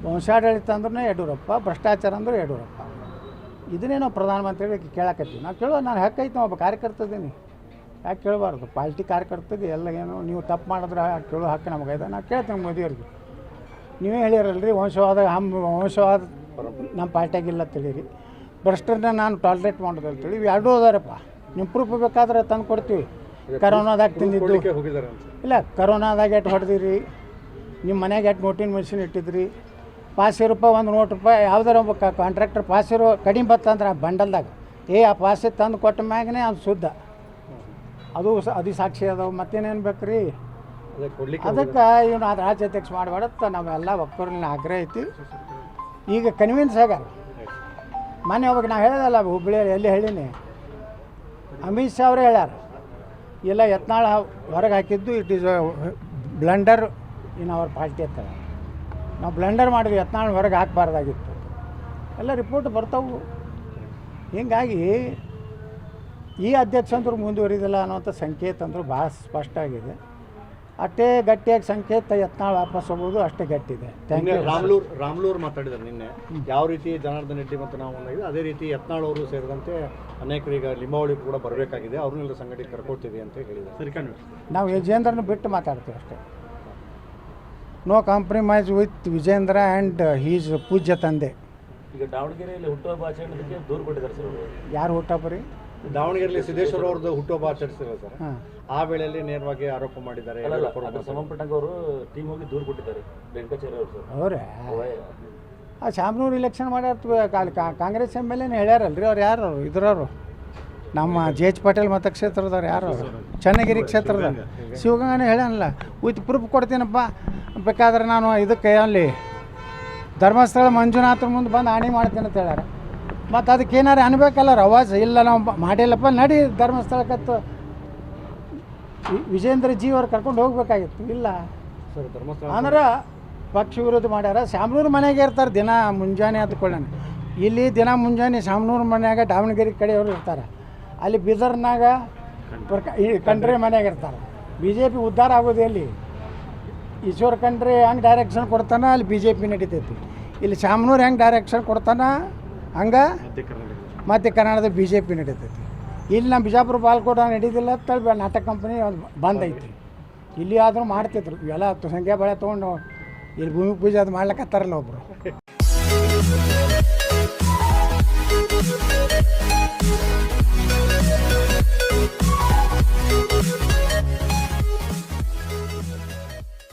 ವಂಶಾಡಳಿತ ಅಂದ್ರೂ ಯಡಿಯೂರಪ್ಪ, ಭ್ರಷ್ಟಾಚಾರ ಅಂದ್ರೆ ಯಡಿಯೂರಪ್ಪ. ಇದನ್ನೇ ನಾವು ಪ್ರಧಾನಮಂತ್ರಿಗಳಿಗೆ ಕೇಳಕತ್ತೀವಿ. ನಾವು ಕೇಳೋ ನಾನು ಹಕ್ಕೈತೆ ಒಬ್ಬ ಕಾರ್ಯಕರ್ತದೀನಿ, ಯಾಕೆ ಕೇಳಬಾರ್ದು? ಪಾರ್ಟಿ ಕಾರ್ಯಕರ್ತಗೆ ಎಲ್ಲ ಏನು ನೀವು ತಪ್ಪು ಮಾಡಿದ್ರೆ ಕೇಳೋ ಹಕ್ಕು ನಮಗೈತೆ. ನಾವು ಕೇಳ್ತೇವೆ ಮೋದಿಯವ್ರಿಗೆ. ನೀವೇ ಹೇಳಿರಲ್ರಿ ವಂಶವಾದ ನಮ್ಮ ಪಾರ್ಟಿಯಾಗಿಲ್ಲ ತಿಳಿರಿ, ಭ್ರಷ್ಟರನ್ನ ನಾನು ಟಾಲ್ರೇಟ್ ಮಾಡೋದು ಅಂತೇಳಿ ಇವು ಎರಡೂ ಅದಾರಪ್ಪ. ನಿಮ್ಮ ಪ್ರೂಫ್ ಬೇಕಾದ್ರೆ ತಂದು ಕೊಡ್ತೀವಿ. ಕರೋನಾದಾಗ ತಿಂದಿದ್ದು ಇಲ್ಲ, ಕರೋನಾದಾಗ ಎಟ್ಟು ಹೊಡೆದಿರಿ, ನಿಮ್ಮ ಮನೆಗೆ ಎಟ್ಟು ನೋಟಿನ ಮೆಷಿನ್ ಇಟ್ಟಿದ್ರಿ, ಪಾಸ್ ರೂಪಾಯಿ ಒಂದು ನೋಟ್ ರೂಪಾಯಿ ಯಾವ್ದಾರ ಒಬ್ಬ ಕಾಂಟ್ರಾಕ್ಟರ್ ಪಾಸ್ ಇರೋ ಕಡಿಮೆ ಬತ್ತಂದ್ರೆ ಆ ಬಂಡಲ್ದಾಗ ಆ ಪಾಸಿ ತಂದು ಕೊಟ್ಟ ಮ್ಯಾಗನೇ ಅದು ಶುದ್ಧ. ಅದು ಸಾಕ್ಷಿ ಅದಾವೆ. ಮತ್ತೇನೇನು ಬೇಕು ರೀ? ಅದಕ್ಕೆ ಇವನು ಅದು ರಾಜ್ಯಾಧ್ಯಕ್ಷ ಮಾಡಬೇಡತ್ತ ನಾವೆಲ್ಲ ಒಕ್ಕೂರಿನ ಆಗ್ರಹ ಐತಿ. ಈಗ ಕನ್ವಿನ್ಸ್ ಆಗ್ಯಾರ. ಮೊನ್ನೆ ಹೋಗಿ ನಾವು ಹೇಳಿದಲ್ಲ ಹುಬ್ಬಳ್ಳಿಯಲ್ಲಿ ಎಲ್ಲಿ ಹೇಳೀನಿ, ಅಮಿತ್ ಶಾ ಅವರೇ ಹೇಳ್ಯಾರ, ಇಲ್ಲ ಯತ್ನಾಳ ಹೊರಗೆ ಹಾಕಿದ್ದು it is blunder in our party ಅಂತ. ನಾವು ಬ್ಲಂಡರ್ ಮಾಡಿದ್ವಿ, ಯತ್ನಾಳ್ ಹೊರಗೆ ಹಾಕಬಾರ್ದಾಗಿತ್ತು. ಎಲ್ಲ ರಿಪೋರ್ಟ್ ಬರ್ತಾವೆ. ಹೀಗಾಗಿ ಈ ಅಧ್ಯಕ್ಷಂತರು ಮುಂದುವರಿದಿಲ್ಲ ಅನ್ನೋಂಥ ಸಂಕೇತ ಅಂದರೂ ಭಾಳ ಸ್ಪಷ್ಟ ಆಗಿದೆ. ಅಷ್ಟೇ ಗಟ್ಟಿಯಾಗಿ ಸಂಕೇತ ಯತ್ನಾಳ್ ವಾಪಸ್ ಹೋಗೋದು ಅಷ್ಟೇ ಗಟ್ಟಿದೆ. Thank you. ರಾಮ್ಲೂರ್ ಮಾತಾಡಿದ್ದಾರೆ ನಿನ್ನೆ, ಯಾವ ರೀತಿ ಜನಾರ್ದನ್ ರೆಡ್ಡಿ ಮತ್ತು ನಾವು ಒಂದಾಗಿದೆ ಅದೇ ರೀತಿ ಯತ್ನಾಳ್ ಅವರು ಸೇರಿದಂತೆ ಅನೇಕರು ಈಗ ಲಿಂಬಾವಳಿ ಕೂಡ ಬರಬೇಕಾಗಿದೆ, ಅವ್ರನ್ನೆಲ್ಲ ಸಂಘಟನೆ ಕರ್ಕೊಳ್ತೀವಿ ಅಂತ ಹೇಳಿದ್ದಾರೆ. ನಾವು ವಿಜೇಂದ್ರನ ಬಿಟ್ಟು ಮಾತಾಡ್ತೀವಿ ಅಷ್ಟೇ. No compromise with Vijendra and his ಪೂಜ್ಯ ತಂದೆ. ಈಗ ದಾವಣಗೆರೆಯಲ್ಲಿ ಹುಟ್ಟುಹಬ್ಬ ಆಚರಣೆಗೆ ದೂರು ಕೊಟ್ಟಿದ್ದಾರೆ ಸರ್. ಯಾರು ಹುಟ್ಟುಹಬ್ಬ ರೀ? ದಾವಣಗೆರೆಯಲ್ಲಿ ಸಿದ್ದೇಶ್ವರ ಅವ್ರದ್ದು ಹುಟ್ಟುಹಬ್ಬ ಆಚರಿಸಿದ್ರು ಸರ್. ಆ ವೇಳೆಯಲ್ಲಿ ನೇರವಾಗಿ ಆರೋಪ ಮಾಡಿದ್ದಾರೆ. ಸಂಬಂಧಪಟ್ಟಂಗೆ ಅವರು ಟೀಮ್ ಹೋಗಿ ದೂರು ಕೊಟ್ಟಿದ್ದಾರೆ ವೆಂಕಟಾಚಾರ್ಯ ಅವರು ಸರ್. ಅವರೇ ಆ ಶಾಮನೂರು ಇಲೆಕ್ಷನ್ ಮಾಡ್ಯಾರ ಕಾಂಗ್ರೆಸ್ ಎಮ್ ಎಲ್ ಎನೇ ಹೇಳ್ಯಾರಲ್ರಿ. ಅವ್ರು ಯಾರು ಇದ್ರವರು? ನಮ್ಮ JH ಪಾಟೀಲ್ ಮತಕ್ಷೇತ್ರದವ್ರು ಯಾರು? ಚನ್ನಗಿರಿ ಕ್ಷೇತ್ರದ ಶಿವಗಂಗನೇ ಹೇಳ್ಯಾನಲ್ಲ, ವಿತ್ ಪ್ರೂಫ್ ಕೊಡ್ತೀನಪ್ಪ, ಬೇಕಾದ್ರೆ ನಾನು ಇದಕ್ಕೆ ಅಲ್ಲಿ ಧರ್ಮಸ್ಥಳ ಮಂಜುನಾಥರ ಮುಂದೆ ಬಂದು ಆಣಿ ಮಾಡ್ತೀನಿ ಅಂತ ಹೇಳ್ಯಾರ. ಮತ್ತು ಅದಕ್ಕೆ ಏನಾರು ಅನ್ಬೇಕಲ್ಲ ರವಾಜ್? ಇಲ್ಲ ನಾವು ಮಾಡಿಲ್ಲಪ್ಪ, ನಡಿ ಧರ್ಮಸ್ಥಳಕ್ಕತ್ತು ವಿಜೇಂದ್ರ ಜಿ ಅವ್ರು ಕರ್ಕೊಂಡು ಹೋಗ್ಬೇಕಾಗಿತ್ತು. ಇಲ್ಲ ಸರ್, ಧರ್ಮಸ್ಥಳ ಅಂದ್ರೆ ಪಕ್ಷ ವಿರೋಧ ಮಾಡ್ಯಾರ. ಶಾಮನೂರು ಮನೆಗೆ ಇರ್ತಾರೆ ದಿನ ಮುಂಜಾನೆ ಅಂದ್ಕೊಳ್ಳೋಣ. ಇಲ್ಲಿ ದಿನ ಮುಂಜಾನೆ ಶಾಮನೂರು ಮನ್ಯಾಗ ದಾವಣಗೆರೆ ಕಡೆಯವರು ಇರ್ತಾರೆ, ಅಲ್ಲಿ ಬೀದರ್ನಾಗ ಖಂಡ್ರೆ ಮನ್ಯಾಗ ಇರ್ತಾರೆ. BJP ಉದ್ಧಾರ ಆಗೋದು ಎಲ್ಲಿ? ಈಶ್ವರ ಖಂಡ್ರೆ ಹೆಂಗೆ ಡೈರೆಕ್ಷನ್ ಕೊಡ್ತಾನೆ ಅಲ್ಲಿ BJP ನಡೀತೈತಿ. ಇಲ್ಲಿ ಶಾಮನೂರು ಹೆಂಗೆ ಡೈರೆಕ್ಷನ್ ಕೊಡ್ತಾನೆ ಹಂಗೆ ಮಧ್ಯ ಕರ್ನಾಟಕದ BJP ನಡೀತೈತಿ. ಇಲ್ಲಿ ನಮ್ಮ ಬಿಜಾಪುರ ಬಾಲ್ಕೋಟ ನಡೀತಿಲ್ಲ ಅಂತೇಳಿ ನಾಟಕ ಕಂಪ್ನಿ ಬಂದ್ ಐತಿ. ಇಲ್ಲಿ ಆದರೂ ಮಾಡ್ತಿದ್ರು ಇವೆಲ್ಲ ಸಂಖ್ಯಾ ಬಳೆ ತೊಗೊಂಡು ಇಲ್ಲಿ ಭೂಮಿ ಪೂಜೆ ಅದು ಮಾಡ್ಲಿಕ್ಕೆ ಒಬ್ಬರು.